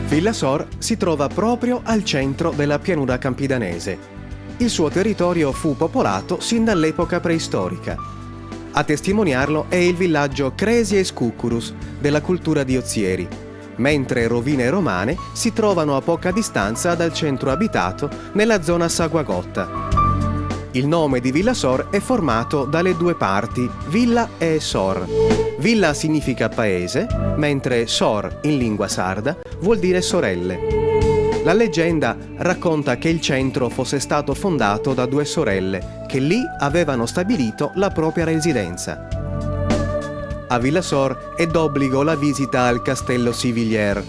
Villa Sor si trova proprio al centro della pianura campidanese. Il suo territorio fu popolato sin dall'epoca preistorica. A testimoniarlo è il villaggio Cresies Cucurus della cultura di Ozieri, mentre rovine romane si trovano a poca distanza dal centro abitato nella zona Saguagotta. Il nome di Villa Sor è formato dalle due parti, Villa e Sor. Villa significa paese, mentre Sor, in lingua sarda, vuol dire sorelle. La leggenda racconta che il centro fosse stato fondato da due sorelle, che lì avevano stabilito la propria residenza. A Villa Sor è d'obbligo la visita al castello Sivillier,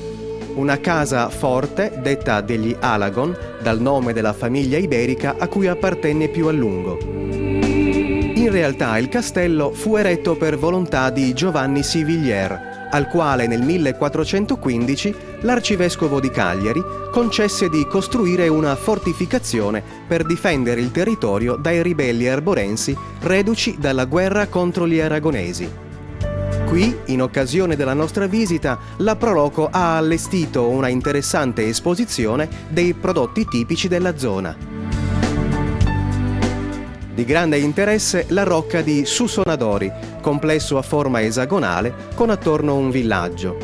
una casa forte detta degli Alagon, dal nome della famiglia iberica a cui appartenne più a lungo. In realtà il castello fu eretto per volontà di Giovanni Sivillier, al quale nel 1415 l'arcivescovo di Cagliari concesse di costruire una fortificazione per difendere il territorio dai ribelli arborensi reduci dalla guerra contro gli aragonesi. Qui, in occasione della nostra visita, la Proloco ha allestito una interessante esposizione dei prodotti tipici della zona. Di grande interesse la rocca di Susonadori, complesso a forma esagonale con attorno un villaggio.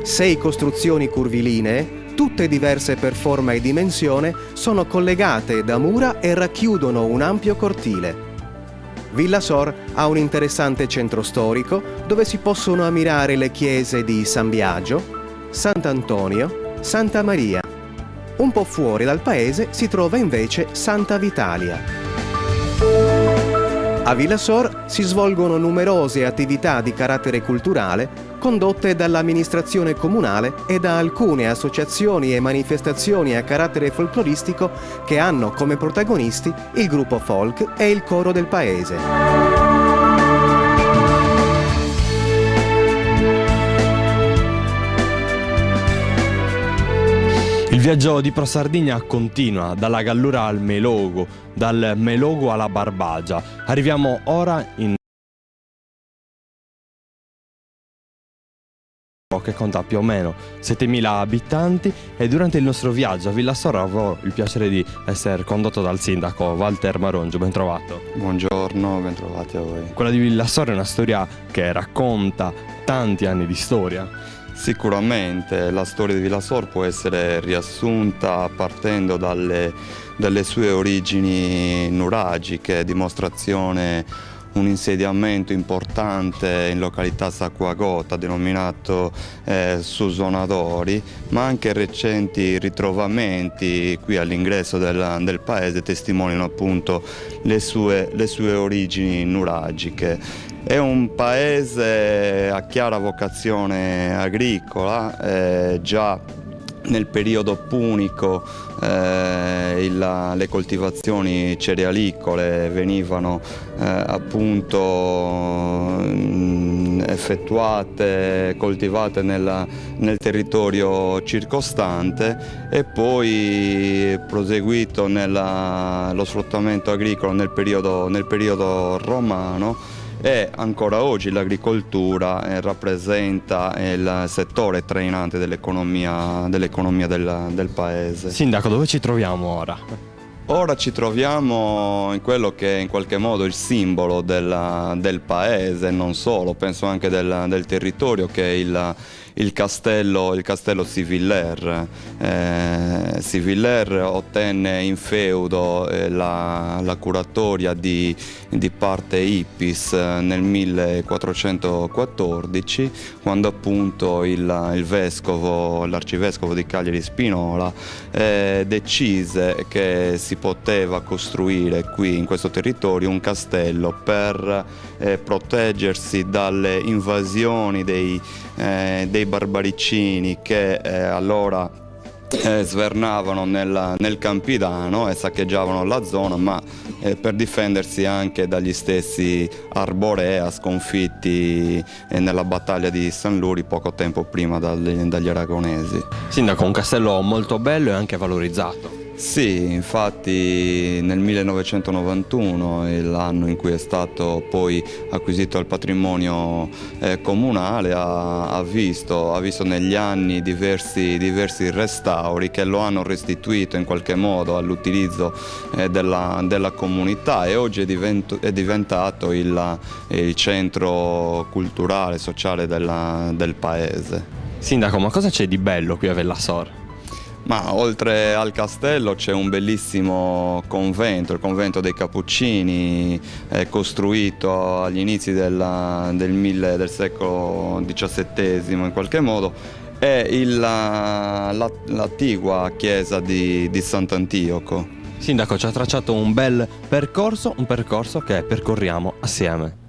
6 costruzioni curvilinee, tutte diverse per forma e dimensione, sono collegate da mura e racchiudono un ampio cortile. Villa Sor ha un interessante centro storico dove si possono ammirare le chiese di San Biagio, Sant'Antonio, Santa Maria. Un po' fuori dal paese si trova invece Santa Vitalia. A Villa Sor si svolgono numerose attività di carattere culturale condotte dall'amministrazione comunale e da alcune associazioni e manifestazioni a carattere folcloristico che hanno come protagonisti il gruppo folk e il coro del paese. Il viaggio di Pro Sardegna continua dalla Gallura al Melogo, dal Melogo alla Barbagia. Arriviamo ora in che conta più o meno 7.000 abitanti e durante il nostro viaggio a Villa Sor avevo il piacere di essere condotto dal sindaco Walter Marongio. Ben trovato. Buongiorno, ben trovati a voi. Quella di Villa Sor è una storia che racconta tanti anni di storia. Sicuramente la storia di Villa Sor può essere riassunta partendo dalle sue origini nuragiche, dimostrazione un insediamento importante in località Saguagotta denominato Susonadori, ma anche recenti ritrovamenti qui all'ingresso del paese testimoniano appunto le sue origini nuragiche. È un paese a chiara vocazione agricola, già nel periodo punico le coltivazioni cerealicole venivano appunto effettuate, coltivate nel territorio circostante e poi proseguito lo sfruttamento agricolo nel periodo romano. E ancora oggi l'agricoltura rappresenta il settore trainante dell'economia del paese. Sindaco, dove ci troviamo ora? Ora ci troviamo in quello che è in qualche modo il simbolo del paese, non solo, penso anche del territorio, che è il castello Sivillier. Sivillier ottenne in feudo la curatoria di parte Ippis nel 1414, quando appunto l'arcivescovo di Cagliari Spinola decise che si poteva costruire qui in questo territorio un castello per proteggersi dalle invasioni dei barbaricini che allora svernavano nel Campidano e saccheggiavano la zona, ma per difendersi anche dagli stessi Arborea sconfitti nella battaglia di San Luri poco tempo prima dagli aragonesi. Sindaco, un castello molto bello e anche valorizzato. Sì, infatti nel 1991, l'anno in cui è stato poi acquisito il patrimonio comunale, ha visto negli anni diversi restauri che lo hanno restituito in qualche modo all'utilizzo della comunità, e oggi è diventato il centro culturale e sociale del paese. Sindaco, ma cosa c'è di bello qui a Vellasor? Ma oltre al castello c'è un bellissimo convento, il convento dei Cappuccini, costruito agli inizi del secolo XVII in qualche modo, e l'attigua chiesa di Sant'Antioco. Sindaco, ci ha tracciato un bel percorso, un percorso che percorriamo assieme.